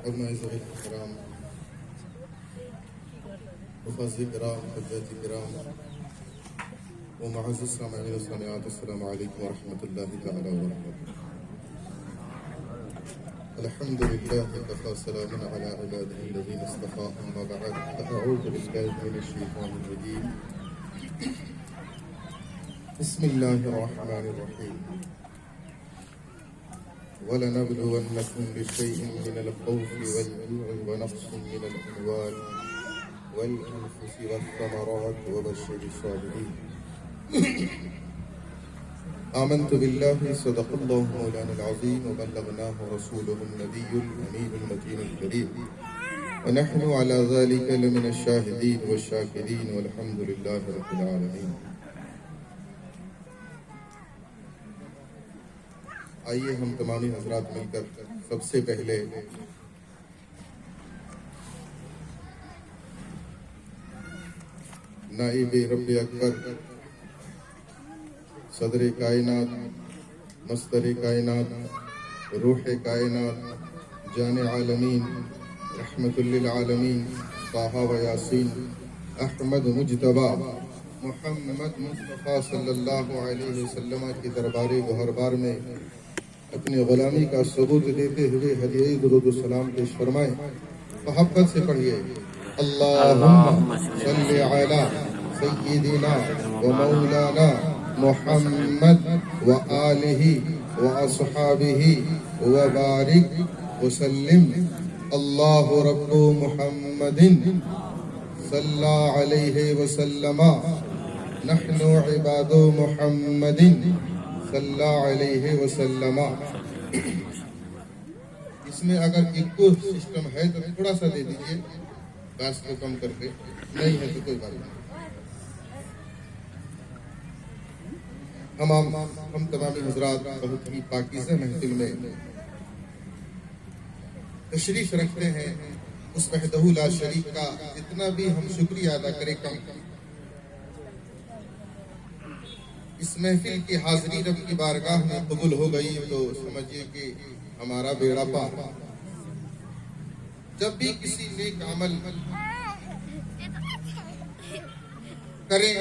أبناء ذوي الكرام حفاظ الكرام حجاج الكرام ومعزز السامعين والسامعات، السلام عليكم ورحمة الله تعالى وبركاته. الحمد لله كفى، سلام على عباده الذين اصطفى، أما بعد فأعوذ بالله من الشيطان الرجيم. بسم الله الرحمن الرحيم. وَلَنَبْلُوَنَّكُمْ بِشَيْءٍ مِّنَ الْخَوْفِ وَالْجُوعِ وَنَقْصٍ مِّنَ الْأَمْوَالِ وَالْأَنفُسِ وَالثَّمَرَاتِ وَبَشِّرِ الصَّابِرِينَ. آمنت بالله صدق الله مولانا العظيم وبلغناه رسوله النبي الأمين المتين الكريم ونحن على ذلك لمن الشاهدين والشاكرين والحمد لله رب العالمين. آئیے ہم تمامی حضرات مل کر سب سے پہلے نائب رب اکبر صدر کائنات مصدر کائنات روح کائنات جان عالمین رحمت للعالمین طٰہٰ و یاسین احمد مجتبیٰ محمد مصطفیٰ صلی اللہ علیہ وسلم کی دربار گہربار میں اپنی غلامی کا ثبوت دیتے ہوئے ہدیہ درود و سلام پیش فرمائیں. محبت سے پڑھیے اللہم صلی علی سیدنا و مولانا محمد و آلہ و اصحابہ و بارک وسلم. اللہ رب محمد صلی علیہ وسلم نحن عباد محمد صلی اللہ علیہ وسلم. اس میں اگر ایکو سسٹم ہے تو تھوڑا سا دے دیجئے، گاس کو کم کر کے، نہیں ہے تو کوئی بات نہیں. ہم تمامی حضرات بہت ہی پاکیزہ محفل میں تشریف رکھتے ہیں. اس وحدہ لا شریک کا جتنا بھی ہم شکریہ ادا کریں کم. اس محفل کی حاضری رب کی بارگاہ میں قبول ہو گئی تو سمجھیے کہ ہمارا بیڑا پار. جب بھی کسی نیک عمل کریں،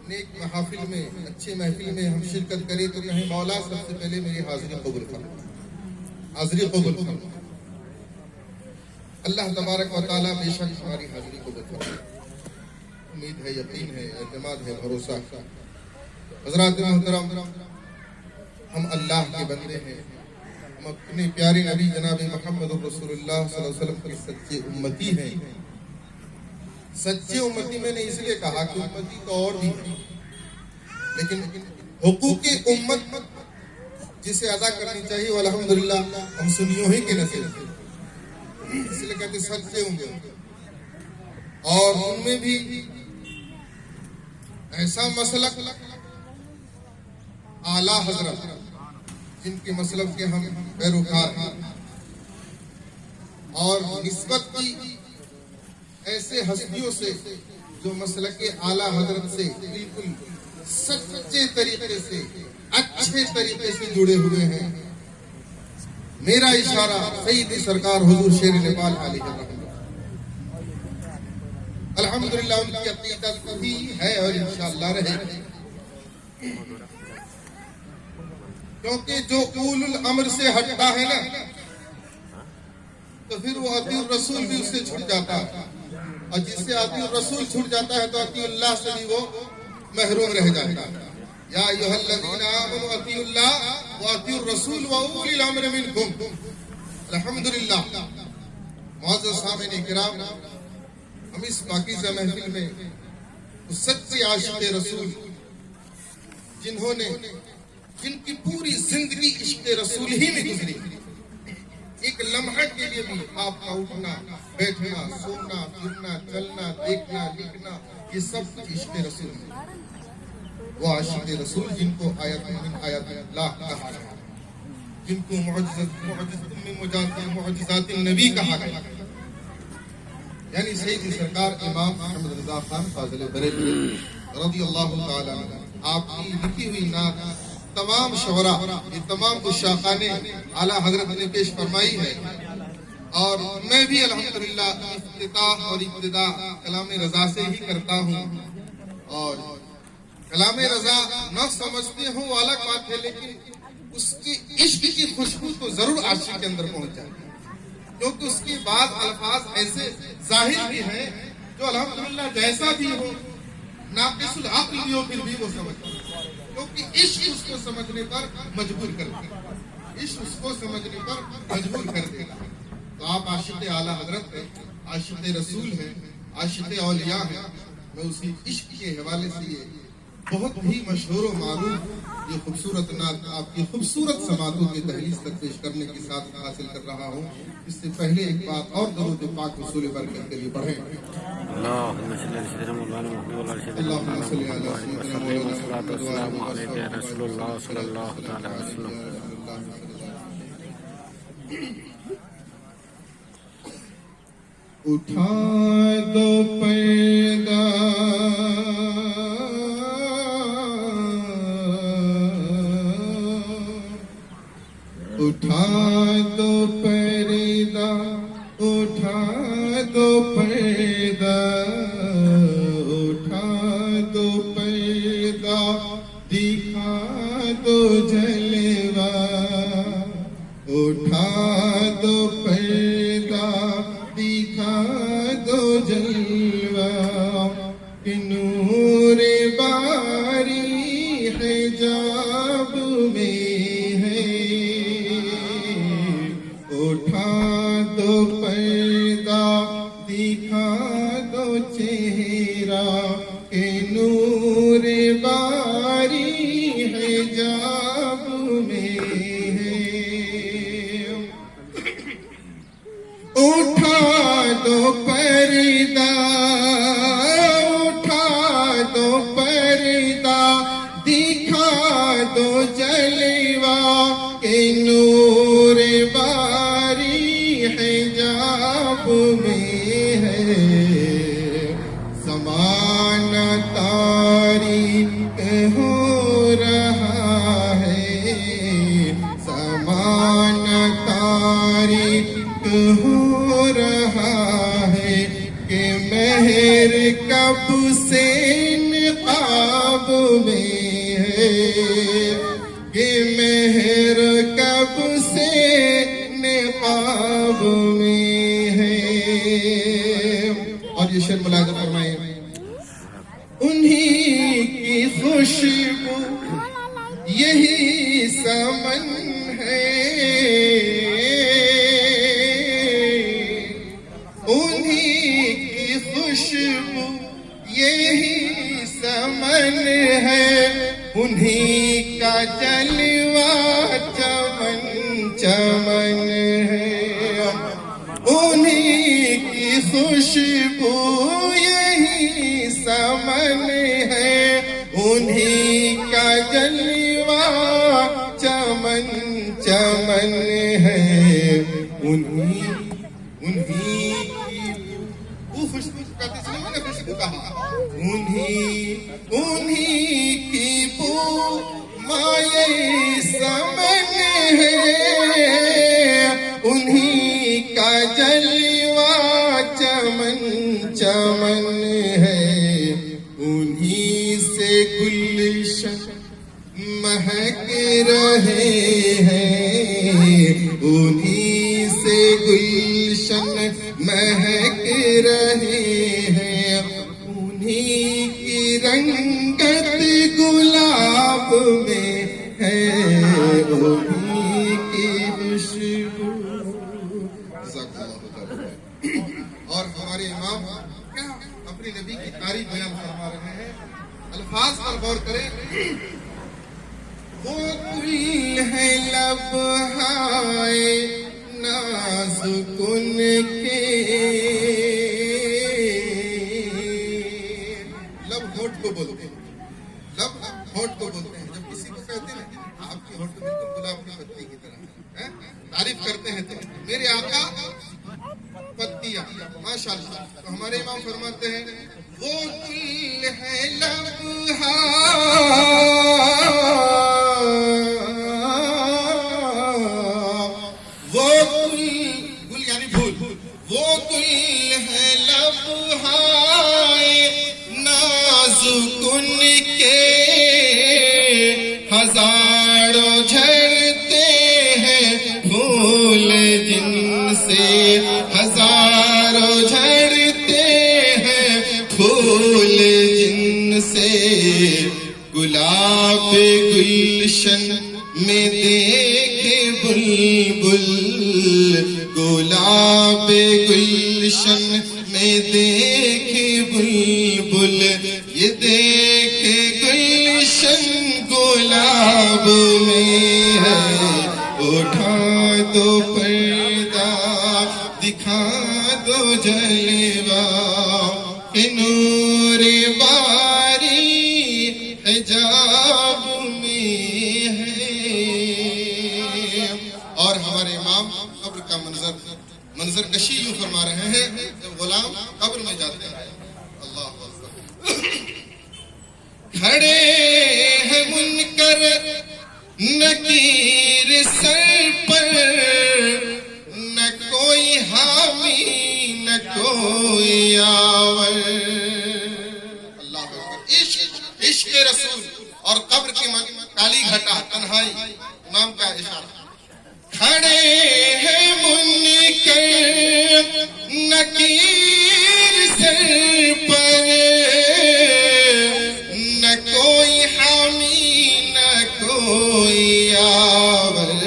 نیک محافل میں، اچھے محفل میں ہم شرکت کریں تو کہیں مولا سب سے پہلے میری حاضری قبول فرما، حاضری قبول فرما. اللہ تبارک و تعالیٰ بے شک ہماری حاضری قبول فرما. امید ہے، یقین ہے، اعتماد ہے، بھروسہ. حضرات محترم، ہم اللہ کے بندے ہیں. ہم اپنے پیارے نبی جناب محمد رسول اللہ صلی اللہ علیہ وسلم کے سچے امتی ہیں. سچے امتی میں نے اس لیے کہا کہ امتی تو اور بھی ہے، لیکن حقوق امت جسے ادا کرنی چاہیے والحمدللہ ہم سنیوں ہی کے نصیب ہیں، اس لیے کہتے سچے امتی. اور ان میں بھی ایسا مسلک اعلیٰ حضرت جن کے مسلک کے ہم پیروکار ہیں، اور نسبت کی ایسے ہستیوں سے جو مسلک اعلیٰ حضرت سے بالکل سچے طریقے سے، اچھے طریقے سے جڑے ہوئے ہیں. میرا اشارہ سیدی سرکار حضور شیر نیپال علیہ الرحمۃ. الحمدللہ ان کی عقیدت بھی ہے اور انشاءاللہ رہے گی، کیونکہ جو اولو الامر سے ہٹتا ہے نا تو پھر وہ اطیع الرسول بھی اس سے چھٹ جاتا ہے، اور جس سے اطیع الرسول چھٹ جاتا ہے تو اطیع اللہ سے بھی وہ محروم رہ جاتا ہے. یا ایھا الذین آمنوا اطیعوا اللہ واطیعوا الرسول واولی الامر منکم. الحمدللہ معزز سامعین کرام، ہم اس پاکیزہ محفل میں اس سچے عاشق رسول جن کی پوری زندگی عشق رسول ہی میں گزری، ایک لمحہ کے لیے بھی آپ کا اٹھنا بیٹھنا سونا پھرنا چلنا دیکھنا لکھنا یہ سب کچھ عشق رسول ہے. وہ عاشق رسول جن کو آیت من آیات اللہ کہا گیا، جن کو معجزات من معجزات النبی کہا گیا، یعنی سیدی سرکار امام احمد رضا خان فاضل بریلوی رضی اللہ تعالی عنہ. آپ کی لکھی ہوئی نعت تمام شعراء، یہ تمام عشاقان اعلیٰ حضرت نے پیش فرمائی ہے، اور میں بھی الحمدللہ افتتاح اور ابتدا کلام رضا سے ہی کرتا ہوں. اور کلام رضا نہ سمجھتے ہوں وہ الگ بات ہے، لیکن اس کی عشق کی خوشبو تو ضرور عاشق کے اندر پہنچ جائے، کیونکہ اس کے بعد الفاظ ایسے ظاہر بھی ہیں جو الحمدللہ جیسا بھی ہو، ناقص العقل بھی ہو، پھر بھی وہ سمجھتا ہے، کیونکہ عشق اس کو سمجھنے پر مجبور کر دے گا، عشق اس کو سمجھنے پر مجبور کر دے گا. تو آپ عاشق اعلیٰ حضرت ہیں، عاشق رسول ہیں، عاشق اولیاء ہیں. میں اسی عشق کے حوالے سے یہ بہت ہی مشہور و معروف یہ خوبصورت نعت آپ کی خوبصورت سماعتوں کی دہلیز تک پیش کرنے کی ساتھ حاصل کر رہا ہوں. اس سے پہلے ایک بات اور درود پاک رسول برکت کے لیے پڑھیں. اللهم صل على سيدنا مولانا محمد وعلى آل سيدنا اللهم صل على محمد سيدنا وسلم مولانا والصلاة والسلام عليك يا رسول الله صلى الله تعالى عليه وسلم. اٹھا دو پردہ اٹھا دو پردہ اٹھا دو پردہ اٹھا دو پردہ دکھا دو جلوہ اٹھا دو پردہ دکھا دو جلوہ کہ نور باری حجاب میں ہے اٹھا دو پردہ دکھا دو چہرہ کہ نور باری حجاب میں ہے اٹھا دو پردہ اٹھا دو پردہ دکھا دو جلوہ کہ نور باری حجاب میں ہے زمانہ تاریک ہو رہا ہے زمانہ تاریک ہو رہا ہے کہ مہر کب سے نقاب میں ہے کہ مہر کب سے نقاب میں ہے. اور یہ شعر ملاحظہ فرمائیں انہی کی خوشبو یہی سمن ہے انہی کی خوشبو یہی سمن ہے انہی کا جلوہ چمن چمن ہے انہی کی خوشبو یہی سمن ہے انہی کا جلوہ چمن چمن ہے انہی کی وہ خوشبو کہتے اس لیے میں نے خوشبو کہا انہی کی بو مائے سمن ہے انہی کا جلوہ چمن چمن ہے انہی سے گلشن مہک رہے ہیں انہی سے گلشن مہک رہے ہیں انہی کی رنگت گلاب میں ہے انہی کی خوشبو. اور ہمارے امام کیا اپنے نبی کی تعریف بیان فرما رہے ہیں، الفاظ پر غور کریں. وہ گل ہے لبہائے نازکن کے لب ہونٹ کو بولتے ہیں لب ہونٹ کو بولتے ہیں جب کسی کو کہتے ہیں آپ کی ہونٹ بالکل گلاب کی پتی کی طرح ہے تعریف کرتے ہیں تو میرے آقا پتیاں ماشاءاللہ. تو ہمارے امام فرماتے ہیں وہ گل ہے لبہائے وہ گل یعنی پھول سے ہزاروں جھڑتے ہیں پھول جن سے گلاب گلشن میں دیکھے بلبل گلاب گلشن میں دیکھے بلبل یہ دیکھے گلشن گلاب میں ہے اٹھا دو پردہ دکھا دو جلوہ نور باری حجاب میں ہے. اور ہمارے امام قبر کا منظر کشی یوں فرما رہے ہیں جب غلام قبر میں جاتے ہیں. اللہ اکبر. کھڑے ہیں منکر نکیر سر پر نہ کوئی حامی نہ کوئی آور. اللہ اکبر. عشق رسول اور قبر کی کالی گھٹا تنہائی امام کا اشارہ. کھڑے ہیں منکر نکیر سر پر نہ کوئی حامی نہ کوئی آور.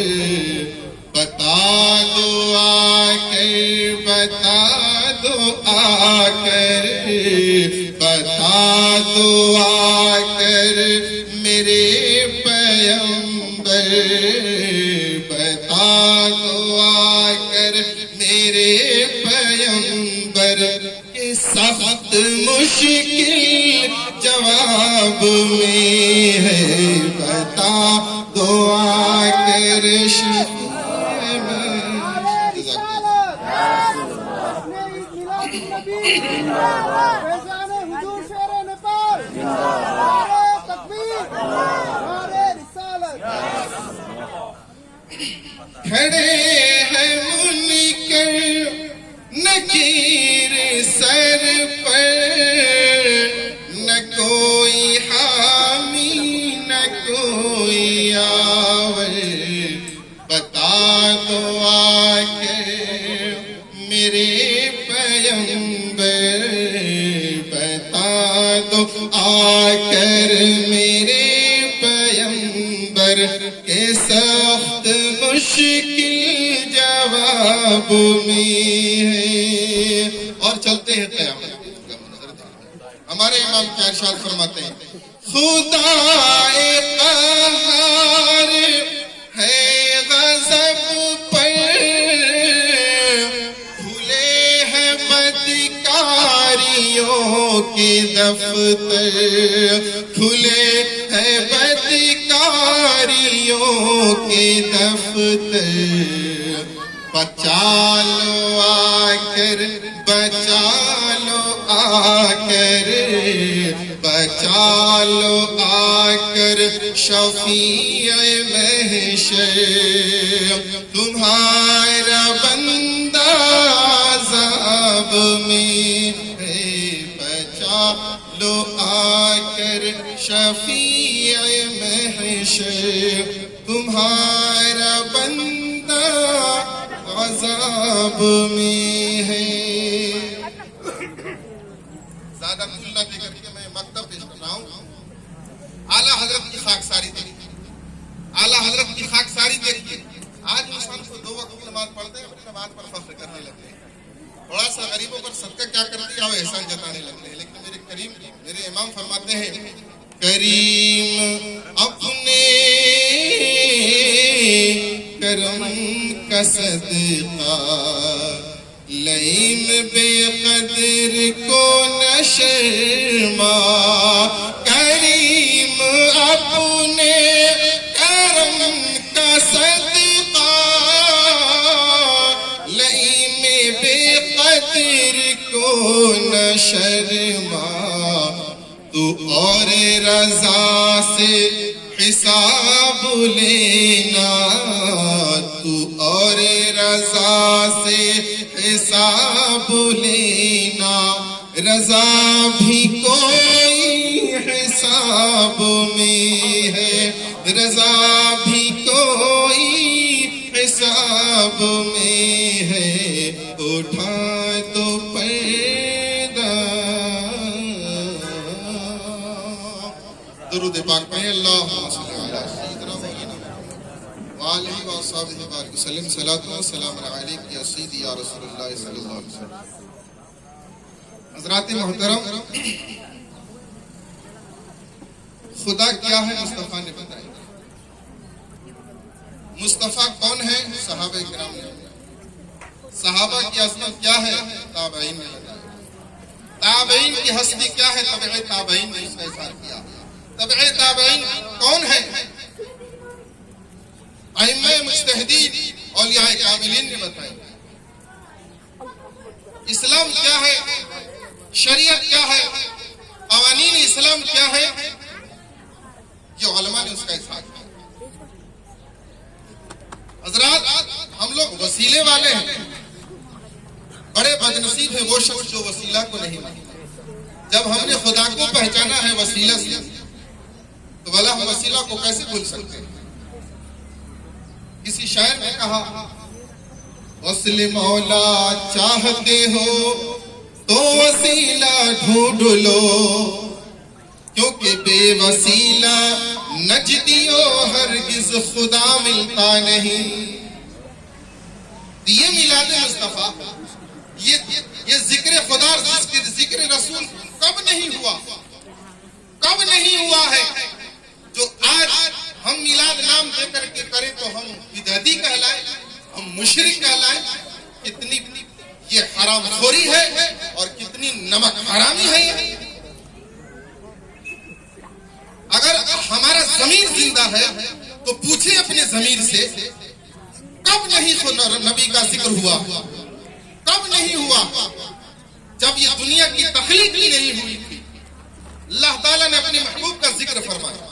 بتا دو آ کر بتا دو آ کر بتا دو آ کر میرے پیغمبر بتا دو آ کر میرے پیغمبر کہ سخت مشکل جواب میں ہے. بتا دو آ کر کھڑے ہیں منکر نکیر سر پر نہ کوئی حامی نہ کوئی آور. بتا دو آ کر میرے پیغمبر بتا دو آ کر میرے پیغمبر کے سخت مشکل جواب میں ہے. اور چلتے ہیں قیامت. ہمارے امام کیا ارشاد فرماتے ہیں خدا قہار ہے غضب پر کھلے ہیں بدکاریوں کے دفتر کھلے ہیں بدکاریوں کے دفتر. بچا لو آ کر بچا لو آ کر بچا لو آ کر شفیع محشر تمہارا بندہ عذاب میں ہے. بچا لو آ کر شفیع محشر تمہارا بندہ عذاب میں ہے. زیادہ پھول نہ دے کر کے میں مکتب پیش کر رہا ہوں. اعلیٰ حضرت کی خاکساری دیکھیے. اعلیٰ حضرت کی خاکساری دیکھیے. آج انسان کو 2 وقت کی نماز پڑھتے ہیں اپنی نماز پر فخر کرنے لگتے ہیں. تھوڑا سا غریبوں پر صدقہ کیا کرتی ہے وہ احسان جتانے لگتے ہیں. لیکن میرے کریم میرے امام فرماتے ہیں کریم اپنے کرم کا صدقہ لئیم بے قدر کو نہ شرما. کریم اپنے کرم کا صدقہ لئیم بے قدر کو نہ شرما. تو اور رضا سے حساب لینا تو اور رضا سے حساب لینا. رضا بھی کوئی حساب میں ہے رضا بھی کوئی حساب میں हैं उठाए तो पैदा। दुरूद पाक पढ़ें अल्लाहुम्मा सल्ली अला सय्यिदिना व आलिहि व अस्हाबिहि बारिक वसल्लम। सलातु व सलाम अलैका या सय्यदी या रसूलल्लाह सल्लल्लाहु अलैहि वसल्लम। हज़रात मोहतरम, खुदा क्या है मुस्तफा ने बताया। मुस्तफा कौन है? सहाबा किराम ने। सहाबा की असमत क्या है? ताबईन ने बताया। ताबईन की हस्ती क्या है? तबे ताबईन ने इसका इज़हार किया। तबे ताबईन कौन है? अइम्मा मुज्तहिदीन औलिया कामिलीन ने बताया। इस्लाम क्या है, शरीयत क्या है, कवानीन इस्लाम क्या है, ये उलमा ने उसका इज़हार किया। हज़रात, हम लोग वसीले वाले हैं। बड़े बदनसीब है वो शख्स जो वसीला को नहीं मानता। जब हमने खुदा को पहचाना है वसीला से, तो भला हम वसीला को कैसे भूल सकते हैं? किसी शायर ने कहा, वसीले मौला चाहते हो तो वसीला ढूंढ लो, क्योंकि बेवसीला नजदियो हरगिज खुदा मिलता नहीं। ये मिलाद मुस्तफा, ये जिक्र खुदा, जिक्र रसूल कब नहीं हुआ? कब नहीं हुआ है? जो आज हम मिलाद नाम देकर के करें तो हम बिदअती कहलाए, हम मुशरिक कहलाए। कितनी ये हरामखोरी है और कितनी नमक हरामी है। अगर हमारा ज़मीर जिंदा है तो पूछे अपने ज़मीर से, कब नहीं नबी का जिक्र हुआ? कब नहीं हुआ? जब ये दुनिया की तख्लीक ही नहीं हुई थी, अल्लाह ताला ने अपने महबूब का जिक्र फरमाया।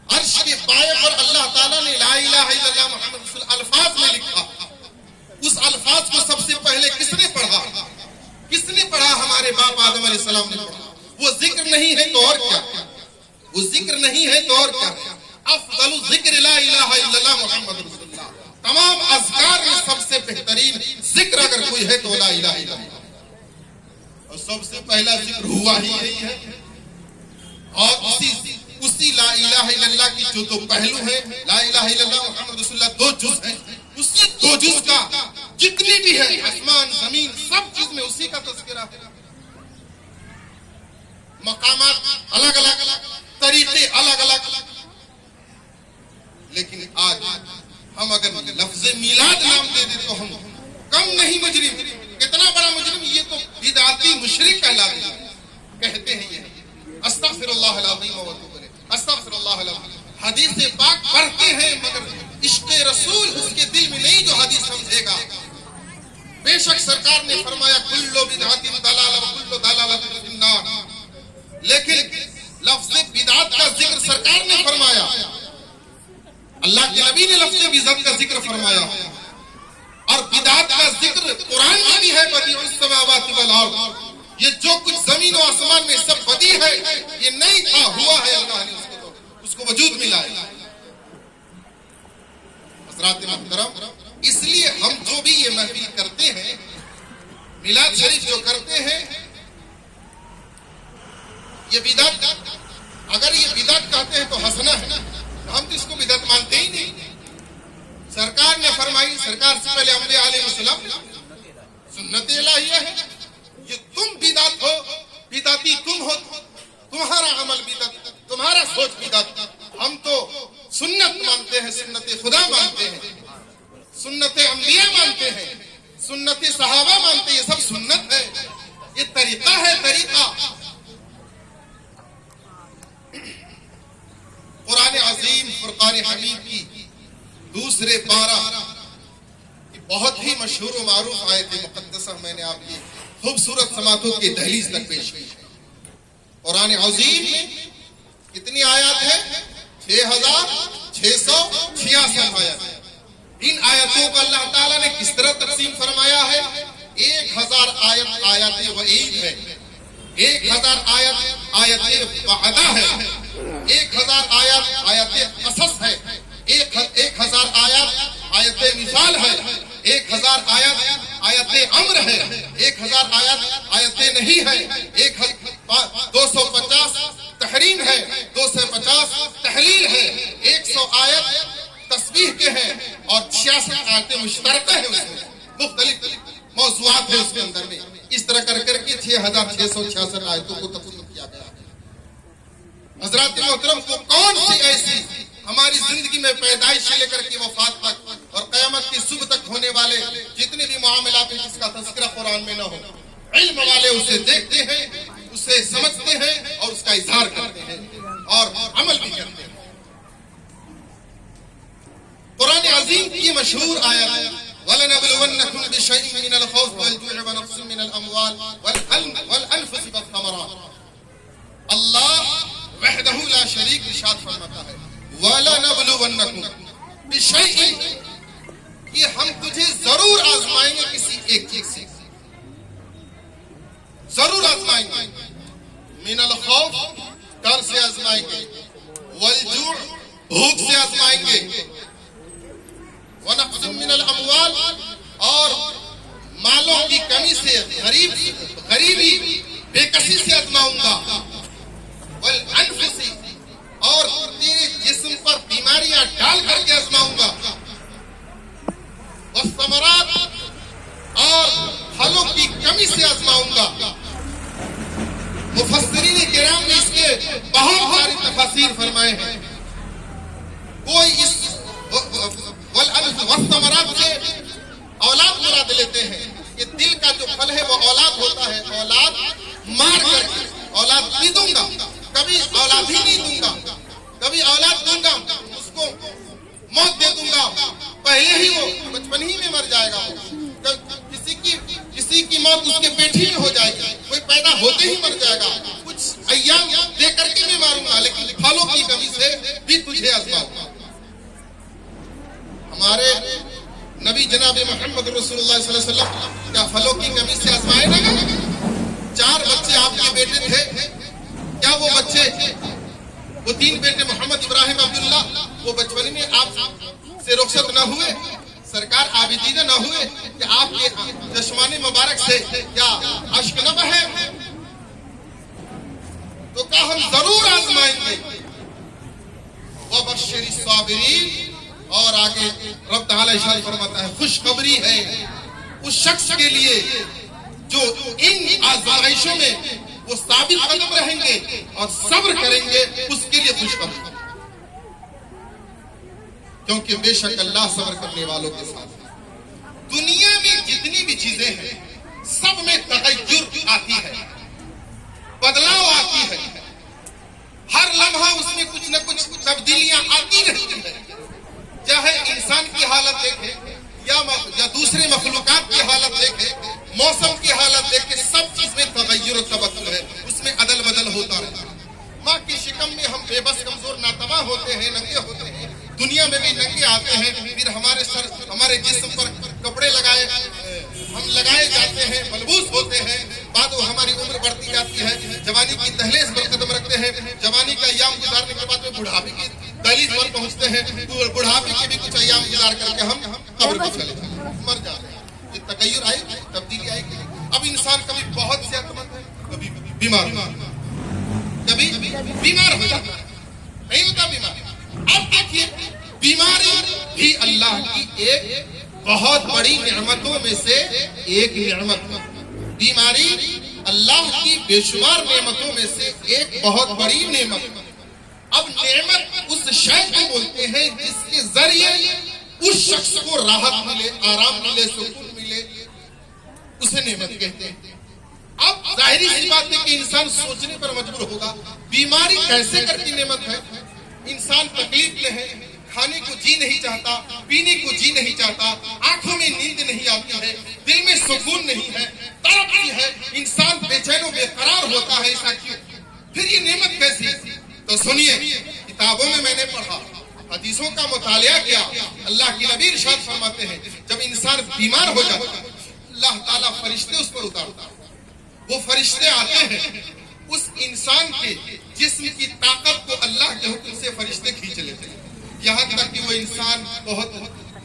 अर्श के पाए पर अल्लाह ताला ने ला इलाहा इल्लल्लाह मुहम्मद रसूल अल्फाज में लिखा। उस अल्फाज को सबसे पहले किसने पढ़ा? किसने पढ़ा? हमारे बाप आदम अलैहिस्सलाम ने पढ़ा। वो जिक्र नहीं है तो और क्या? वो जिक्र नहीं है तो और क्या? अफदलु जिक्र ला इलाहा इल्लल्लाह मुहम्मद रसूलुल्लाह। तमाम अज़कार में सबसे बेहतरीन जिक्र अगर कोई है तो ला इलाहा इल्लल्लाह। और सबसे पहला जिक्र हुआ ही यही है। और उसी ला इलाहा इल्लल्लाह की जो दो पहलू है, ला इलाहा इल्लल्लाह मुहम्मद रसूलुल्लाह, दो जुज़ है। उसी दो जुज़ का जितनी भी है आसमान जमीन सब चीज में उसी का तज़किरा है। मकामात अलग अलग, तरीके अलग अलग। लेकिन आज हम अगर लफ्ज़ मिलाद नाम दे दे तो हम कम नहीं मुजरिम, कितना बड़ा मुजरिम, ये तो बिदअती मुशरिक कहलाते हैं। कहते हैं ये अस्तगफिरुल्लाह अल-अज़ीम व अतूबु इलैह, अस्तगफिरुल्लाह अल-अज़ीम। हदीस पाक पढ़ते हैं मगर इश्क़े रसूल उसके दिल में नहीं जो हदीस समझेगा। बेशक सरकार ने फरमाया कुल्लु बिदअतिन दलाला व कुल्लु दलालतिन फिन्नार, लेकिन लफ्ज़ बिदअत का जिक्र सरकार ने फरमाया, अल्लाह के नबी ने लफ्ज़ बिदअत का जिक्र फरमाया। और बिदअत का जिक्र कुरान में भी है, बदीउस समावाति वल अर्द। ये जो कुछ जमीन और आसमान में सब बदी है, ये नहीं था, हुआ है। अल्लाह ने उसको वजूद मिला है। हज़रात मोहतरम, इसलिए हम जो भी ये महफिल करते हैं, मिलाद शरीफ जो करते हैं, ये बिदअत, अगर ये बिदअत कहते हैं तो हंसना है ना, हम तो इसको बिदअत मानते ही नहीं। सरकार ने फरमाई, सरकार से पहले अंबिया अलैहिस्सलाम, सुन्नत इलाहिया है। ये तुम बिदअत हो, बिदअती तुम हो, तुम्हारा अमल बिदअत, तुम्हारा सोच बिदअत। हम तो सुन्नत मानते हैं, सुन्नत खुदा मानते हैं, सुन्नत अंबिया मानते हैं, सुन्नत सहाबा मानते हैं। ये सब सुन्नत है, ये तरीका है, तरीका। कुरान अजीम फुरकान हमीद की दूसरे पारा की बहुत ही मशहूर व मारूफ आयत मुक़द्दसा मैंने आपकी खूबसूरत समातों की दहलीज तक पेश की। कुरान अजीम में कितनी आयत है? 6666 आयत। इन आयतों को अल्लाह ताला ने किस तरह तकसीम फरमाया है? 1000 आयत आयत वईद है, 1000 आयत आयत वअदा है, 1000 आयत आयत कसस है, 1000 आयत आयत मिसाल है, 1000 आयत अम्र है, 1000 आयतें नहीं है, 250 तहरीम है, 250 तहलील है, 100 आयत तस्बीह के हैं और 66 आयतें मुश्तरका है, उसमें मुख्तलिफ मौज़ूआत है उसके अंदर में। इस तरह कर करके 6666 आयतों को तफसील किया गया। हज़रात मोहतरम, को कौन सी ऐसी हमारी जिंदगी में पैदाइश से लेकर के वफात तक और क़यामत की सुबह तक होने वाले जितने भी मामलात हैं जिसका तज़किरा कुरान में न हो, इल्म वाले उसे देखते हैं, उसे समझते हैं और उसका इज़हार करते हैं और अमल भी करते हैं। कुरान अज़ीम की मशहूर आयत वलनबलुवन्नकुम बिशैइन मिनल खौफ वल-जु'i व नक़्सिन मिनल अमवाल वल-अनफुसि वथ-थमरात। अल्लाह वहदहू ला शरीक इरशाद फरमाता है वलनबलुवन्नकुम बिशैइन, कि हम तुझे जरूर आजमाएंगे किसी एक चीज से, जरूर आजमाएंगे। मिनल खौफ, डर से आजमाएंगे, वल-जु'i, भूख से आजमाएंगे, व नक़्सिन मिनल अमवाल, और मालों की कमी से, गरीबी बेकसी से आजमाऊंगा, वल अनफुसी, और तेरे जिस्म पर बीमारियां डाल करके आजमाऊंगा, वस्समरात, और फलों की कमी से आजमाऊंगा। मुफस्सिरीन किराम ने इसके बहुत सारी तफसीर फरमाए हैं। कोई इस वस्समरात से औलाद मुराद लेते हैं कि दिल का जो फल है वो औलाद होता है। औलाद मार करके औलाद नहीं दूंगा, कभी औलाद ही नहीं दूंगा, कभी औलाद दूंगा उसको मौत दे दूंगा, पहले ही वो बचपन ही में मर जाएगा। किसी की मौत उसके पेट ही में हो जाएगी, कोई पैदा होते ही मर जाएगा। कुछ अय्याम दे करके मैं मारूंगा, लेकिन फलों की कमी से भी तुझे आजमाऊंगा। हमारे नबी जनाब मोहम्मद रसूलुल्लाह सल्लल्लाहु अलैहि वसल्लम क्या फलों की कमी से आजमाए ना? 4 बच्चे आपके बेटे थे, क्या वो बच्चे, वो 3 बेटे मोहम्मद इब्राहिम अब्दुल्ला, वो बचपन में आप से रुखसत न हुए, सरकार आबिदीना न हुए कि आपके चश्माने मुबारक से क्या अश्क न बहे? तो क्या हम जरूर आजमाएंगे। वबश्शिरि साबिरीन, और आगे रब तआला इरशाद फरमाता है खुशखबरी है उस शख्स के लिए जो इन आज़माइशों में वो साबित कदम रहेंगे और सब्र करेंगे, उसके लिए खुशखबरी, क्योंकि बेशक अल्लाह सब्र करने वालों के साथ। दुनिया में जितनी भी चीजें हैं सब में तगय्युर आती है, बदलाव आती है, हर लम्हा उसमें कुछ न कुछ तब्दीलियां आती रहती है। चाहे इंसान की हालत देखे या दूसरे मखलूकात की हालत देखे, मौसम की हालत देखे, सब चीज में तगय्युर तबद्दुल है, उसमें अदल बदल होता रहता है। माँ की शिकम में हम बेबस कमजोर नातवा होते हैं, नंगे होते हैं, दुनिया में भी नंगे आते हैं, फिर हमारे सर हमारे जिस्म पर कपड़े हम लगाए जाते हैं, मलबूस होते हैं, बाद वो हमारी उम्र बढ़ती जाती है, जवानी की दहलीज पर कदम रखते हैं, जवानी का अय्याम गुजारने के बाद में बुढ़ापे की दहलीज पर पहुंचते हैं, तो बुढ़ापे के भी कुछ अय्याम गुजार करके हम कब्र को चले जाते हैं, मर जाते हैं। ये तगय्युर आएगी, तब्दीली आएगी। अब इंसान कभी बहुत सेहतमंद है, कभी बीमार हो जाता है, नहीं होता बीमार। अब देखिए, बीमारी भी अल्लाह की एक बहुत बड़ी नेमतों में से एक नेमत। बीमारी अल्लाह की बेशुमार नेमतों में से एक बहुत बड़ी नेमत। अब नेमत उस शय को बोलते हैं जिसके जरिए उस शख्स को राहत मिले, आराम मिले, सुकून मिले, उसे नेमत कहते हैं। अब जाहिर सी बात है कि इंसान सोचने पर मजबूर होगा, बीमारी कैसे करके नेमत है? इंसान तकलीफ में है, खाने को जी नहीं चाहता, पीने को जी नहीं चाहता, आंखों में नींद नहीं आती है, दिल में सुकून नहीं है, तड़प है, इंसान बेचैन और बेकरार होता है। ऐसा क्यों? फिर ये नेमत कैसी? तो सुनिए, किताबों में मैंने पढ़ा, हदीसों का मुतालिया किया, अल्लाह की नबी इरशाद फरमाते हैं जब इंसान बीमार हो जाता है, अल्लाह ताला फरिश्ते उस पर उतारता है। वो फरिश्ते आते हैं, उस इंसान के जिस्म की ताकत को अल्लाह के हुक्म से फरिश्ते खींच लेते हैं, यहाँ तक कि वो इंसान बहुत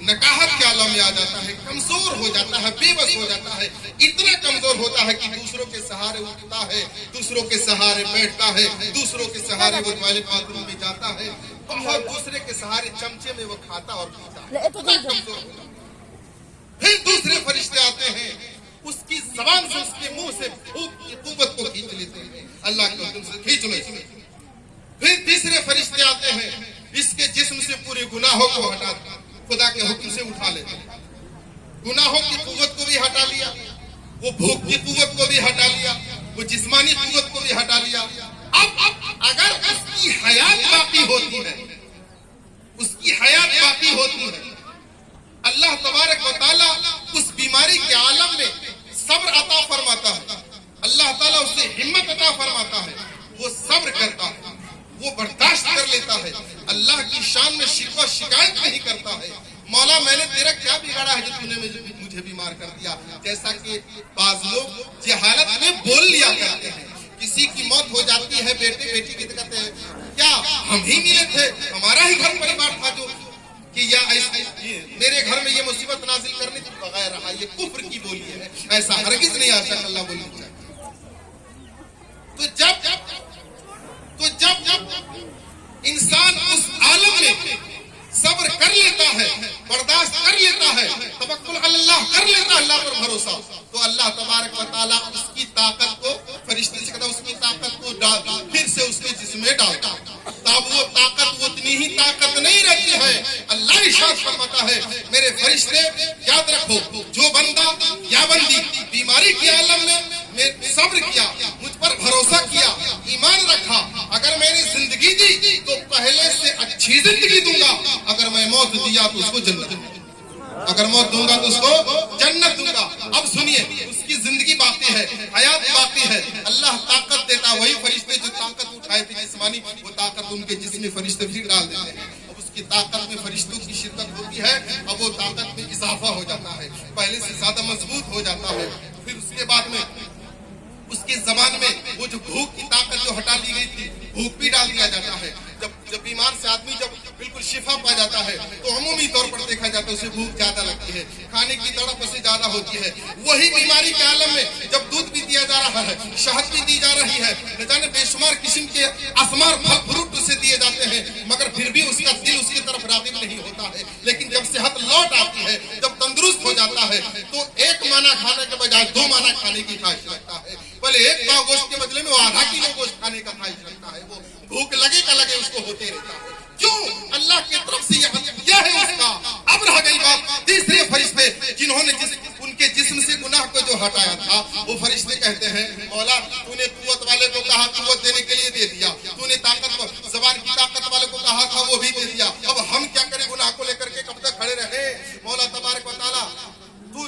नकाहत के आलम में आ जाता है, कमजोर हो जाता है, बेबस हो जाता है, इतना कमजोर होता है कि दूसरों के सहारे उठता है, दूसरों के सहारे बैठता है, दूसरों के सहारे वो टॉयलेट बाथरूम में जाता है, बहुत दूसरे के सहारे चमचे में वो खाता और पीता है, इतना कमजोर होता है। फिर दूसरे फरिश्ते आते हैं, उसकी जबान से, उसके मुंह से भूख की कुव्वत को खींच लेते हैं, अल्लाह के हुक्म से खींच लेते हैं। फिर तीसरे फरिश्ते आते हैं, इसके जिस्म से पूरे गुनाहों को हटा दिया, खुदा के हुक्म से उठा लेते हैं, गुनाहों की कुव्वत को भी हटा लिया, वो भूख की कुव्वत को भी हटा लिया, वो जिस्मानी कुव्वत को भी हटा लिया। अब अगर उसकी हयात बाकी होती है, उसकी हयात बाकी होती है, अल्लाह तबारक व तआला उस बीमारी के आलम में सब्र अता फरमाता है, अल्लाह ताला उसे हिम्मत अता फरमाता है, वो सब्र करता है, वो बर्दाश्त कर लेता है, अल्लाह की शान में शिकवा शिकायत नहीं करता है, मौला मैंने तेरा क्या बिगाड़ा है जो तूने मुझे बीमार कर दिया। जैसा कि बाज लोग जहालत में बोल लिया करते हैं, किसी की मौत हो जाती है, बेटे बेटी की कहते हैं क्या हम ही मिले थे, हमारा ही घर परिवार था जो कि या मेरे घर में ये मुसीबत नाजिल करने के बगैर रहा, ये कुफ्र की बोली है, ऐसा हरगिज नहीं आशा अल्लाह बोलनी चाहिए। तो जब इंसान उस आलम में सब्र कर लेता है, बर्दाश्त कर लेता है, तवक्कुल अल्लाह कर लेता है, अल्लाह पर भरोसा, तो अल्लाह तबारक व तआला उसकी ताकत को, फरिश्ते से कहता उसकी ताकत को डाल, फिर से उसके जिस्म में डालता, तब वो ताकत उतनी ही ताकत नहीं रहती है। अल्लाह इरशाद फरमाता है, मेरे फरिश्ते याद रखो, जो बंदा या बंदी बीमारी के आलम में सब्र किया, मुझ पर भरोसा किया, ईमान रखा, अगर मैंने जिंदगी दी तो पहले से अच्छी जिंदगी दूंगा, अगर मैं मौत दिया तो उसको जन्नत दूंगा, अगर मौत दूंगा तो उसको जन्नत दूंगा। अब सुनिए, उसकी जिंदगी बाकी है, हयात बाकी है, अल्लाह ताकत देता, वही फरिश्ते जो ताकत उठाए थे जिस्मानी, वो ताकत उनके जिस्म में फरिश्ते फिर डाल देते हैं, अब उसकी ताकत में फरिश्तों की शिरकत होती है, अब वो ताकत में इजाफा हो जाता है, पहले से ज्यादा मजबूत हो जाता है। फिर उसके बाद में उसकी जबान में वो जो भूख की ताकत जो हटा ली गई थी, भूख भी डाल दिया जाता है। जब बीमार से आदमी जब बिल्कुल शिफा पा जाता है तो अमूमी तौर पर देखा जाता है उसे भूख ज्यादा लगती है, खाने की तड़प उसे ज्यादा होती है। वही बीमारी के आलम में जब दूध भी दिया जा रहा है, शहद भी दी जा रही है, न जाने बेशुमार किस्म के असमार फल फ्रूट उसे दिए जाते हैं, मगर फिर भी उसका दिल उसकी तरफ राग़िब नहीं होता है। लेकिन जब सेहत लौट आती है, जब तंदुरुस्त हो जाता है, तो एक माना खाने के बजाय 2 माना खाने की ख्वाहिश रखता है, भले 1 पाव गोश्त के बदले में वो आधा किलो गोश्त खाने का ख्वाहिश रखता है, वो भूख लगे का लगे उसको होते रहता है। क्यों? अल्लाह की तरफ से यह है उसका। अब रह गई बात तीसरे फरिश्ते, जिन्होंने उनके जिस्म से गुनाह को जो हटाया था, वो फरिश्ते कहते हैं, मौला तूने कुव्वत वाले को कहा कुव्वत देने के लिए दे दिया, तूने ताकत जबान की ताकत वाले को कहा था वो भी दे दिया, अब हम क्या करें गुनाह को लेकर के, कब तक खड़े रहे? मौला तबारक व तआला तू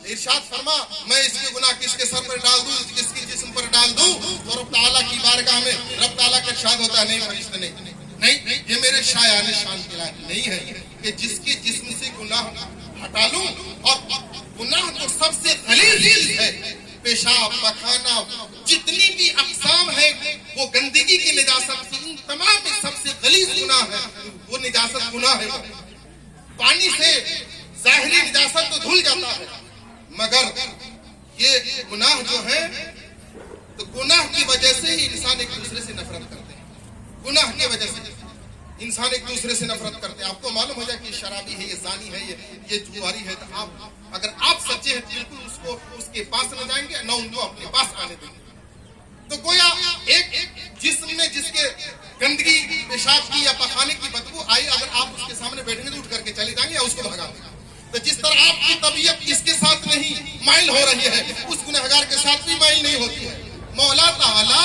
इरशाद फरमा, मैं इसके गुनाह किसके सर पर डाल दूं, किसके जिस्म पर डाल दूं? तो रब तआला की बारगाह में रब तआला का इरशाद होता है, नहीं फरिश्ते नहीं, ये मेरे शायाने शान के लायक नहीं है कि जिसके जिस्म से गुनाह हटा लूं, और गुनाह तो सबसे गलीज़ चीज है, पेशाब पखाना जितनी भी अक़साम है वो गंदगी की निजासत से, इन तमाम में सबसे गलीज़ गुनाह है वो निजासत गुनाह है। पानी से ज़ाहिरी निजासत तो धुल जाता है, मगर ये गुनाह जो है, तो गुनाह की वजह से ही इंसान एक दूसरे से नफरत करते हैं, गुनाह की वजह से इंसान एक दूसरे से नफरत करते हैं। आपको मालूम हो जाए कि शराबी है, ये जानी है, ये जुआरी है, तो अगर आप सच्चे हैं बिल्कुल उसको उसके पास न जाएंगे, न उनको अपने पास आने देंगे। तो गोया एक जिस्म में जिसके गंदगी पेशाब की या पखाने की बदबू आई, अगर आप उसके सामने बैठेंगे तो उठ करके चले जाएंगे या उसको भगा देंगे। तो जिस तरह आपकी तबीयत इसके साथ नहीं माइल हो रही है, उस गुनहगार के साथ भी माइल नहीं होती है। मौला ताला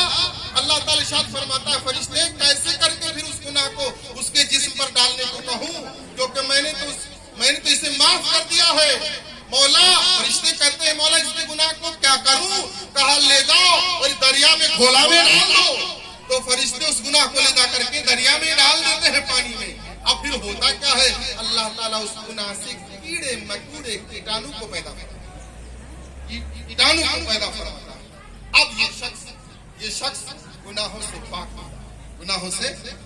अल्लाह ताला इरशाद फरमाता है, फरिश्ते कैसे करके फिर उस गुनाह को उसके जिस्म पर डालने को कहूं, क्योंकि मैंने तो इसे माफ कर दिया है। मौला फरिश्ते कहते हैं, मौला इसके गुनाह को क्या करूं? कहा ले जाओ और दरिया में घोला में डाल दो। तो फरिश्ते उस गुनाह को ले जा करके दरिया में डाल देते हैं, पानी में। अब फिर होता क्या है, अल्लाह ताला उस गुनाह से कीड़े मकोड़े कीटाणु को पैदा फरमाता है। अब ये शख्स गुनाहों से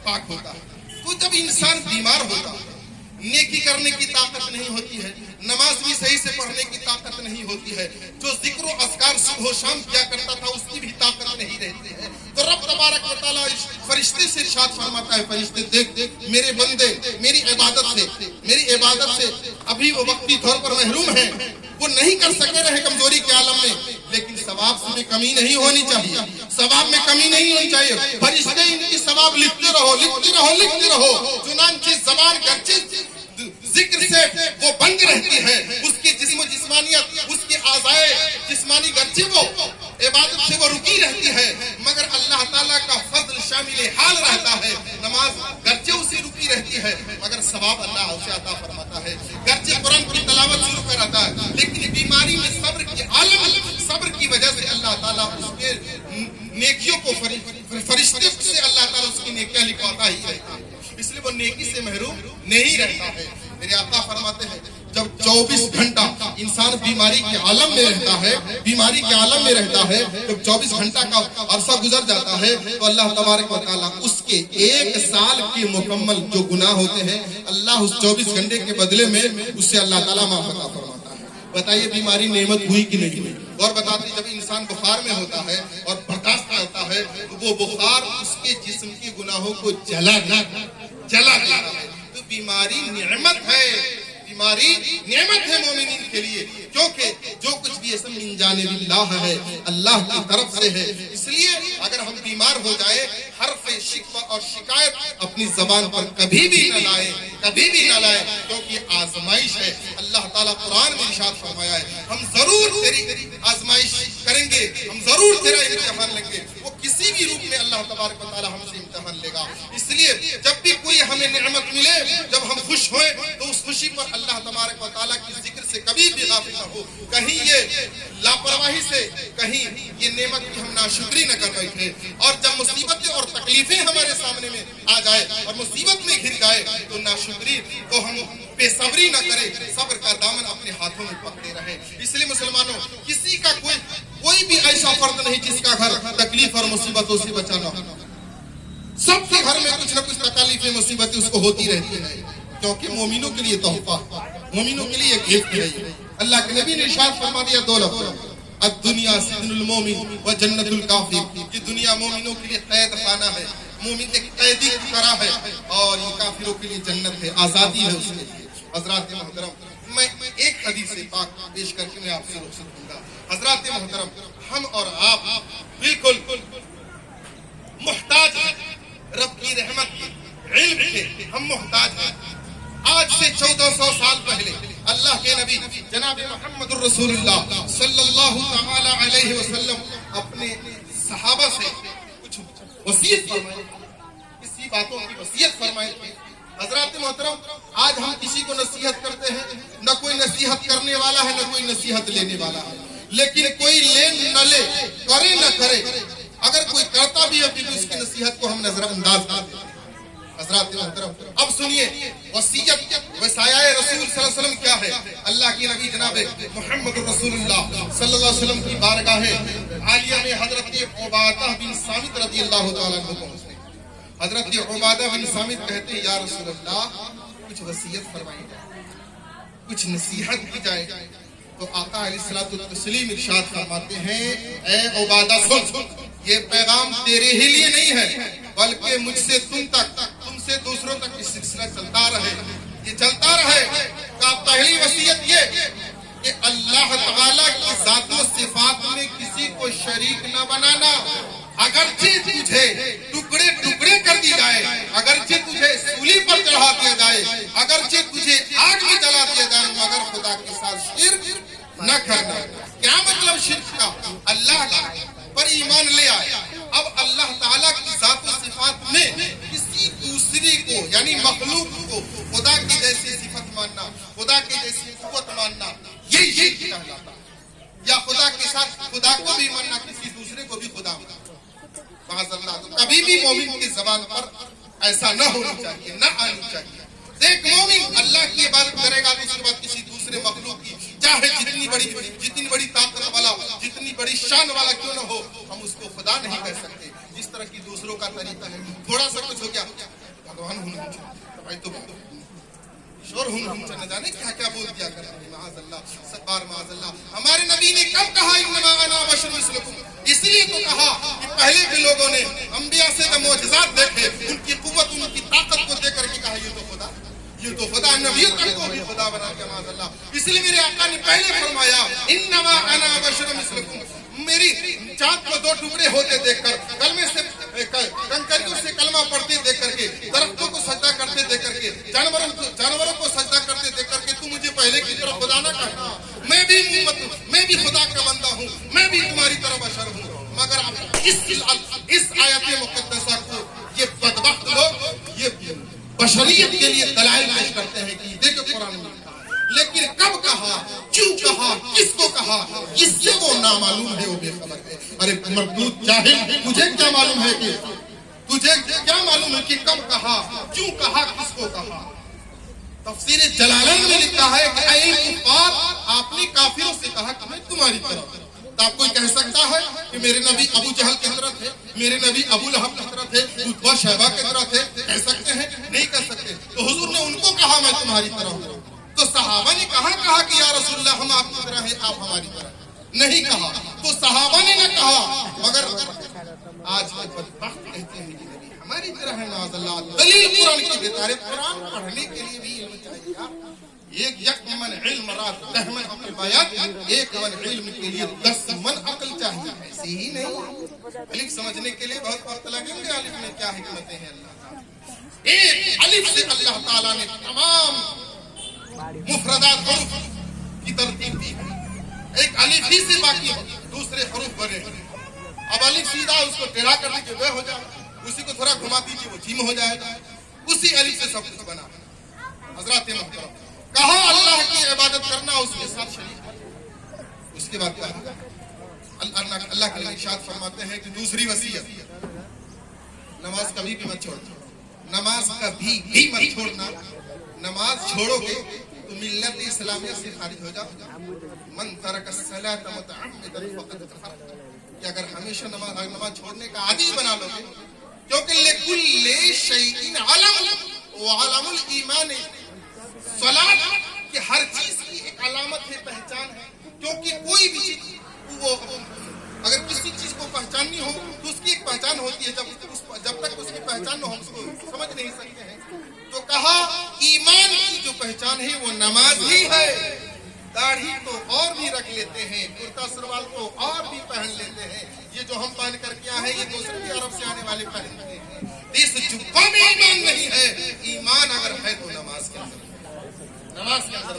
पाक होता है। तो जब इंसान बीमार होता है, नेकी करने की ताकत नहीं होती है, नमाज भी सही से पढ़ने की ताकत नहीं होती है, जो जिक्र और अज़कार सुबह शाम किया करता था उसकी भी ताकत नहीं रहती है। तो रब तबारक व तआला इस फरिश्ते से इरशाद फरमाता है, फरिश्ते देख मेरे बंदे मेरी इबादत से अभी वो वक्ती तौर पर महरूम हैं, वो नहीं कर सके रहे कमजोरी के आलम में, लेकिन सवाब में कमी नहीं होनी चाहिए, सवाब में कमी नहीं होनी चाहिए। फरिश्ते इनकी सवाब लिखते रहो। चुनांचे ज़बान गर्चे जिक्र से वो बंद रहती है, उसकी जिस्मानियत उसके आज़ाए जिस्मानी गर्चे वो इबादत से वो रुकी रहती है, मगर अल्लाह ताला का फज़ल शामिल हाल रहता है। नमाज गर्चे उसे रुकी रहती है, मगर सवाब अल्लाह उसे अता फरमाता है। गर्चे कुरान की तलावत शुरू कराता है, लेकिन बीमारी में सब्र की वजह से अल्लाह ताला उसके नेकियों को फरिश्ते से अल्लाह ताला उसकी नेकियां लिखवाता ही रहता है, इसलिए वो नेकी से महरूम नहीं रहता है। मेरे आका फरमाते हैं, जब 24 घंटा इंसान बीमारी के आलम में रहता है, जब 24 घंटा का अरसा गुजर जाता है, तो अल्लाह तबारक व तआला उसके 1 साल के मुकम्मल जो गुनाह होते हैं, अल्लाह उस 24 घंटे के बदले में उससे अल्लाह ताला माफ अता फरमाता है। बताइए बीमारी नेमत हुई कि नहीं हुई? और बताते जब इंसान बुखार में होता है और बर्दाश्त करता है, वो बुखार उसके जिस्म के गुनाहों को जला देता है। तो बीमारी नेमत है मोमिनीन के लिए, क्योंकि जो कुछ भी इसम मिन जानिबिल्लाह है, अल्लाह की तरफ से है। इसलिए अगर हम बीमार हो जाए, हर्फ शिकवा और शिकायत अपनी जबान पर कभी भी न लाए, क्योंकि आजमाइश है। अल्लाह ताला कुरान में इरशाद फरमाया है, हम जरूर तेरी आजमाइश करेंगे, हम जरूर तेरा इम्तिहान लेंगे। वो किसी भी रूप में अल्लाह तबारक व तआला हमसे इम्तिहान लेगा। इसलिए जब भी कोई हमें नेमत मिले, जब हम खुश होए, तो उस खुशी पर अल्लाह तबारक व तआला की जिक्र से कभी भी गाफिल न हो। कहीं ये लापरवाही से, कहीं ये नेमत की हम नाशुक्री न कर बैठे, और जब मुसीबतें और तकलीफें हमारे सामने में आ जाए और मुसीबत में घिर जाए, तो नाशुक्री को हम बेसब्री न करें, सब्र का दामन अपने हाथों में पकड़े रहे। इसलिए मुसलमानों, किसी का कोई भी ऐसा फर्द नहीं जिसका घर तकलीफ और मुसीबतों से बचा न हो। सबके घर में कुछ न कुछ तकलीफें मुसीबतें उसको होती रहती है, क्योंकि मोमिनों के लिए तोहफा, मोमिनों के लिए गिफ्ट है। अल्लाह के नबी ने इरशाद फरमा दिया, दो लफ्ज़, अद-दुनिया सिजनुल मोमिन व जन्नतुल काफिर, कि दुनिया मोमिनों के लिए कैद खाना है, मोमिन एक कैदी की तरह है, और ये काफिरों के लिए जन्नत है, आजादी है उसके लिए। हज़रात मोहतरम, मैं एक हदीस पाक पेश करके मैं आपसे रुखसत दूंगा। हज़रात मोहतरम, हम और आप बिल्कुल मुहताज हैं रब की रहमत के, इल्म के हम मुहताज हैं। आज से 1400 साल पहले अल्लाह के नबी जनाब मोहम्मद रसूलुल्लाह सल्लल्लाहु तआला अलैहि वसल्लम अपने सहाबा से कुछ वसीयत फरमाए, किसी बातों की वसीयत फरमाए थे। हज़रात मोहतरम, आज हम किसी को नसीहत करते हैं, न कोई नसीहत करने वाला है, न कोई नसीहत लेने वाला है, लेकिन कोई ले न ले, करे न करे, अगर कोई करता भी है तो उसकी नसीहत को हम नजरअंदाज कर देते हैं। हज़रात मोहतरम, अब सुनिए वसीयत वसाया रसूल सल्लल्लाहु अलैहि वसल्लम क्या है। अल्लाह के नबी जनाब मोहम्मद रसूलुल्लाह सल्लल्लाहु अलैहि वसल्लम की बारगाह आलिया में हज़रत उबादा बिन सामित रज़ियल्लाहु तआला अन्हु पहुंचे। हज़रत उबादा बिन सामित कहते हैं, या रसूलल्लाह, कुछ वसीयत फरमाई जाए, कुछ नसीहत की जाए। तो आका अलैहिस्सलातु वस्सलाम इरशाद फरमाते हैं, ए उबादा सुन, ये पैगाम तेरे ही लिए नहीं है, बल्कि मुझसे तुम तक, तुमसे दूसरों तक ये सिलसिला चलता रहे, ये चलता रहे। का पहली वसीयत ये कि अल्लाह ताला की ज़ात व सिफात में किसी को शरीक न बनाना। अगरचे तुझे टुकड़े टुकड़े कर दी जाए, अगरचे तुझे सूली पर चढ़ा दिया जाए, अगरचे तुझे आग में जला दिया जाए, मगर खुदा के साथ शिर्क न करना। क्या मतलब शिर्क का? अल्लाह पर ईमान ले आए। अब अल्लाह ताला की ज़ात व सिफात में किसी दूसरे को, यानी मखलूक को खुदा की जैसी सिफत मानना, खुदा की जैसी कुव्वत मानना, ये कहलाता है। या खुदा के साथ खुदा को भी मानना, किसी दूसरे को भी खुदा मानना। तो कभी भी मोमिन की जबान पर ऐसा न होना चाहिए, न आनी चाहिए। एक मोमिन अल्लाह की इबादत करेगा तो उसके बाद किसी दूसरे मखलूक की, चाहे जितनी बड़ी ताकत वाला, जितनी बड़ी शान वाला क्यों न हो, हम उसको खुदा नहीं कह सकते। जिस तरह की दूसरों का तरीका है, थोड़ा सा कुछ हो गया भगवान होना चाहिए, भाई तो شور ہم نہ جانے کیا کیا بول دیا کرتے ہیں، معاذ اللہ، سبحان معاذ اللہ۔ ہمارے نبی نے کب کہا انما انا بشر مثلکم؟ اس لیے تو کہا کہ پہلے کے لوگوں نے انبیاء سے جب معجزات دیکھے، ان کی قوت، ان کی طاقت کو دیکھ کر کے کہا یہ تو خدا، نبی تک کو بھی خدا بنا کے، معاذ اللہ۔ اس لیے میرے آقا نے پہلے فرمایا انما انا بشر مثلکم، میری چاند کو دو ٹکڑے ہوتے دیکھ کر، کلمے سے کنکریوں سے کلمہ پڑھتے دیکھ کر کے، درختوں کو سجدہ کرتے دیکھ کر کے، جانوروں کو سجدہ کرتے دیکھ کر کے تو مجھے پہلے کی طرف خدا نہ کہنا، میں بھی امت ہوں، میں بھی خدا کا بندہ ہوں، میں بھی تمہاری طرح بشر ہوں۔ مگر اس آیت مقدسہ کو یہ بدبخت لوگ یہ بشریت کے لیے دلائل پیش کرتے ہیں کہ دیکھو قرآن میں لکھا ہے، لیکن کب کہا، کیوں کہا، کس کو کہا، اس سے وہ نامعلوم ہے، وہ بے خبر ہے۔ ارے مردود جاہل، تجھے کیا معلوم ہے کہ کب کہا، کیوں کہا، کس کو کہا؟ تفسیر جلالین میں لکھا ہے کہ اے کفار، آپ نے کافروں سے کہا کہ میں تمہاری طرح ہوں۔ تو آپ کوئی کہہ سکتا ہے کہ میرے نبی ابو جہل کی طرح تھے، میرے نبی ابو لہب کی طرح تھے، عتبہ شیبہ کی طرح تھے؟ کہہ سکتے ہیں؟ نہیں کہہ سکتے۔ تو حضور نے ان کو کہا میں تمہاری طرح ہوں۔ تو صحابہ نے کہا کہ یا رسول اللہ ہم آپ کی طرح ہیں، آپ ہماری طرح ہیں؟ نہیں کہا۔ تو صحابہ نے نہ کہا، مگر آج کے بدبخت کہتے ہیں کہ نبی ہماری طرح ہے، معاذ اللہ۔ دلیل قرآن کی دیتا ہے، قرآن پڑھنے کے لیے بھی علم چاہیے۔ ایک یک من علم رات 10 من عقل بایات، ایک من علم کے لیے 10 من عقل چاہیے، ایسے ہی نہیں۔ الف سمجھنے کے لیے بہت وقت لگیں گے، الف میں کیا حکمتیں ہیں اللہ تعالیٰ۔ ایک الف سے اللہ تعالیٰ نے تمام مفردات حروف کی ترتیب دی ہے، ایک الف ہی سے باقی دوسرے حروف بنے۔ اب الف سیدھا اس کو ٹیڑھا کر دیجیے وہ ہو جائے، اسی کو تھوڑا گھما دیجیے وہ جیم ہو جائے گا، اسی الف سے سب کچھ بنا۔ حضرات محترم، کہا اللہ کی عبادت کرنا اس کے ساتھ شریک۔ اس کے بعد کہا اللہ کے ارشاد فرماتے ہیں کہ دوسری وصیت، نماز کبھی بھی مت چھوڑنا، نماز کبھی بھی مت چھوڑنا۔ نماز چھوڑو گے تو ملت اسلامیہ سے خارج ہو جاؤ۔ من ترک الصلاۃ متعمدا فقد کفر، کہ اگر ہمیشہ نماز چھوڑنے کا عادی بنا لو گے، کیونکہ لکل شیء علم وعلم الایمان صلاۃ، کہ ہر چیز کی ایک علامت ہے، پہچان ہے۔ کیونکہ کوئی بھی چیز وہ اگر کسی چیز کو پہچاننی ہو تو اس کی ایک پہچان ہوتی ہے، جب تک اس کی پہچان نہ ہو اس کو سمجھ نہیں سکتے ہیں۔ تو کہا ایمان کی جو پہچان ہے وہ نماز ہی ہے۔ داڑھی تو اور بھی رکھ لیتے ہیں، کرتا سروال تو اور بھی پہن لیتے ہیں، یہ جو ہم پہن کر کیا ہے یہ دوسرے بھی عرب سے آنے والے پہنتے ہیں۔ اس جبہ میں ایمان نہیں ہے، ایمان اگر ہے تو نماز کے اندر، نماز کے اندر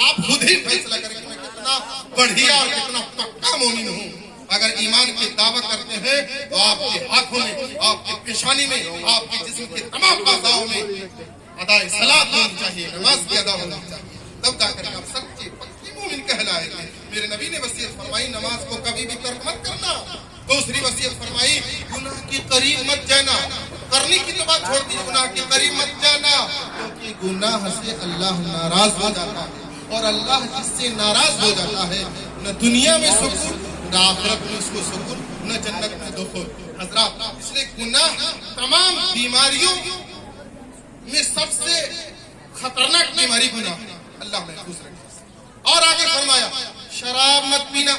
آپ خود ہی فیصلہ کریں کہ میں کتنا بڑھیا اور کتنا پکا مومن ہوں۔ اگر ایمان کے دعویٰ کرتے ہیں تو آپ کے ہاتھوں میں، آپ کے پیشانی میں، آپ کے جسم کے تمام اعضاء میں ادائے صلاۃ ہونی چاہیے، نماز کی ادا ہونی چاہیے، تب جا کر کے آپ سچے پکے مومن کہلائیں گے۔ میرے نبی نے وصیت فرمائی نماز کو کبھی بھی ترک مت کرنا۔ دوسری وصیت فرمائی گناہ کے قریب مت جانا، کرنے کی تو بات چھوڑ دی، گناہ کے قریب مت جانا، کیونکہ گناہ سے اللہ ناراض ہو جاتا ہے، اور اللہ جس سے ناراض ہو جاتا ہے نہ دنیا میں سکون، نہ آخرت میں اس کو سکون، نہ جنت میں دخول۔ حضرات، اس لیے گناہ تمام بیماریوں میں سب سے خطرناک بیماری گناہ، اللہ محفوظ رکھے۔ اور آگے فرمایا شراب مت پینا،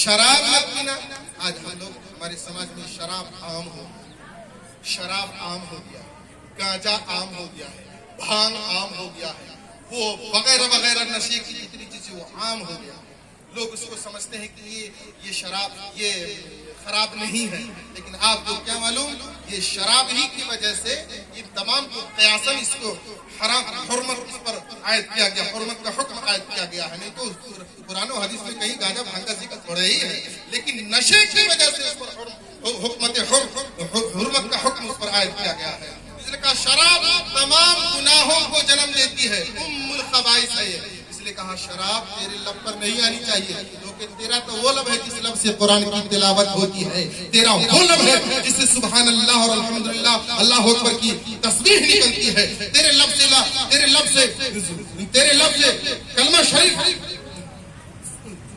شراب مت پینا۔ آج ہم لوگ ہمارے سماج میں شراب عام ہو، شراب عام ہو گیا، گانجا عام ہو گیا ہے، بھانگ عام ہو گیا ہے، وہ وغیرہ وغیرہ نشے کی جتنی چیزیں وہ عام ہو گیا۔ لوگ اس کو سمجھتے ہیں کہ یہ شراب یہ خراب نہیں ہے، لیکن آپ کو کیا معلوم، یہ شراب ہی کی وجہ سے یہ تمام کو قیاساً اس کو حرام، حرمت اس پر عائد کیا گیا، حرمت کا حکم عائد کیا گیا ہے۔ نہیں تو قرآن و حدیث میں کہیں گانجا بھانگ کا ذکر تھوڑا ہی ہے، لیکن نشے کی وجہ سے اس پر حرمت کا حکم اس پر عائد کیا گیا ہے۔ اس لیے کہا شراب تمام گناہوں کو جنم دیتی ہے، ام الخبائث ہے۔ اس لیے کہا شراب تیرے لب پر نہیں آنی چاہیے، کیونکہ تیرا تو وہ لب ہے جس لب سے قرآن کی تلاوت ہوتی ہے، تیرا وہ لب ہے جس سے سبحان اللہ اور الحمدللہ اللہ اکبر کی تسبیح نکلتی ہے، تیرے لب سے کلمہ شریف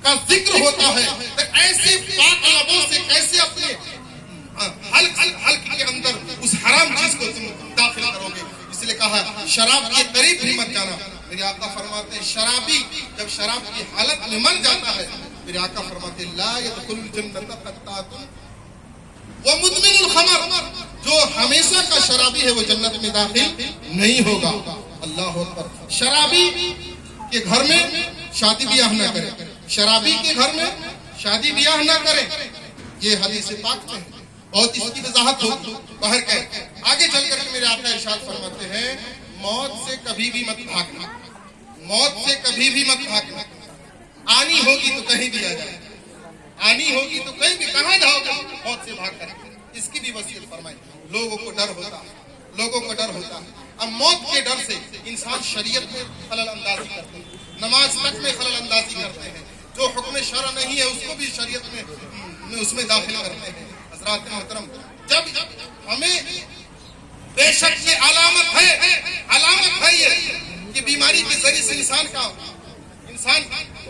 کا ذکر ہوتا ہے۔ ایسے پاک لبوں سے کیسے اپنے حلق کے اندر اس حرام چیز کو تم داخل کرو گے؟ اس لیے کہا شراب کے قریب بھی مت جانا. میرے آقا فرماتے ہیں شرابی جب شراب کی حالت میں مر جاتا ہے، میرے آقا فرماتے ہیں لا يدخل الجنة قطات ومدمن الخمر، جو ہمیشہ کا شرابی ہے وہ جنت میں داخل نہیں ہوگا. اللہ اکبر. شرابی کے گھر میں شادی بیاہ نہ کرے، شرابی کے گھر میں شادی بیاہ نہ کرے. یہ حدیث پاک میں ہے، بہت اس کی وضاحت ہوگی باہر کہ آگے چل کر کے میرے آقا ارشاد فرماتے ہیں موت سے کبھی بھی مت بھاگنا، موت سے کبھی بھی مت بھاگنا. آنی ہوگی تو کہیں بھی آ جائے، آنی ہوگی تو کہیں بھی کہاں جاؤ گے موت سے بھاگ کر. اس کی بھی وصیت فرمائی. لوگوں کو ڈر ہوتا ہے، لوگوں کو ڈر ہوتا ہے. اب موت کے ڈر سے انسان شریعت میں خلل اندازی کرتے ہیں، نماز تک میں خلل اندازی کرتے ہیں، جو حکم شرع نہیں ہے اس کو بھی شریعت میں اس میں داخل کرتے ہیں. حضرات محترم، جب ہمیں بے شک یہ علامت ہے یہ کہ بیماری کے ذریعے سے انسان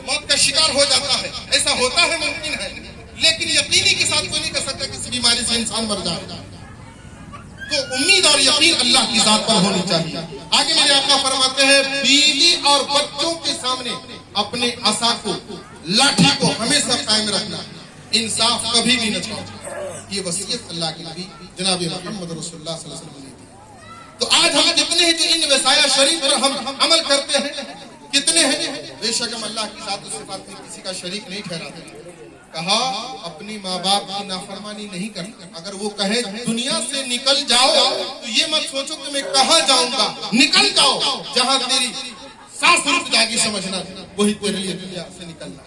موت کا شکار ہو جاتا ہے. ایسا ہوتا ہے، ممکن ہے، لیکن یقینی کے ساتھ کوئی نہیں کر سکتا کسی بیماری سے انسان مر جائے. تو امید اور یقین اللہ کی ذات پر ہونی چاہیے. آگے میرے آقا فرماتے ہیں بیوی اور بچوں کے سامنے اپنے عصا کو، لاٹھی کو ہمیشہ قائم رکھنا، انصاف کبھی بھی نہ چھوڑنا. یہ وصیت اللہ کے نبی جناب محمد رسول اللہ صلی اللہ علیہ وسلم نے دی. تو آج ہم کتنے ہیں جو ان وصایا شریف پر ہم عمل کرتے ہیں؟ کتنے ہیں؟ بے شک ہم اللہ کی ذات و صفات میں کسی کا شریک نہیں ٹھہراتے. کہا اپنی ماں باپ کی نافرمانی نہیں کرنا. اگر وہ کہے دنیا سے نکل جاؤ تو یہ مت سوچو کہ میں کہاں جاؤں گا، نکل جاؤ. جہاں تیری سانس رک جائے گی سمجھنا وہی تیرے لیے دنیا سے نکلنا.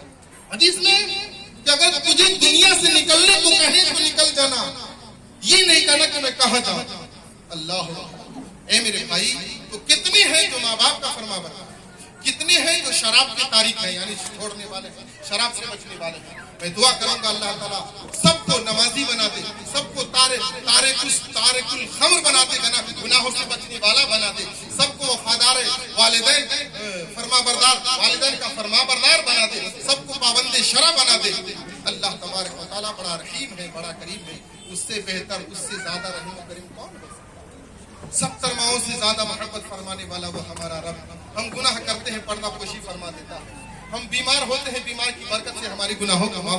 حدیث میں کہ اگر تجھے دنیا سے نکلنے کو کہے تو نکل جانا، یہ نہیں کہنا کہ میں کہاں جاؤں. اللہ اے میرے بھائی، تو کتنے ہیں جو ماں باپ کا فرما بردار، کتنے ہیں جو شراب کے تاریخ ہیں، یعنی چھوڑنے والے ہیں، شراب سے بچنے والے ہیں. میں دعا کروں گا اللہ تعالیٰ سب کو نمازی بنا دے، سب کو تارک الخمر بنا دے، گناہوں سے بچنے والا بنا دے، سب کو وفادار والدین فرما بردار، والدین کا فرما بردار بنا دے، سب کو پابند شرع بنا دے. اللہ تبارک و تعالیٰ بڑا رحیم ہے، بڑا کریم ہے. اس سے بہتر، اس سے زیادہ رحیم و کریم کون ہے؟ 70 ماؤں سے زیادہ محبت فرمانے والا وہ ہمارا رب. ہم گناہ کرتے ہیں، پردہ پوشی فرما دیتا ہے. ہم بیمار ہوتے ہیں، بیمار کی برکت سے ہماری گناہوں کا معاف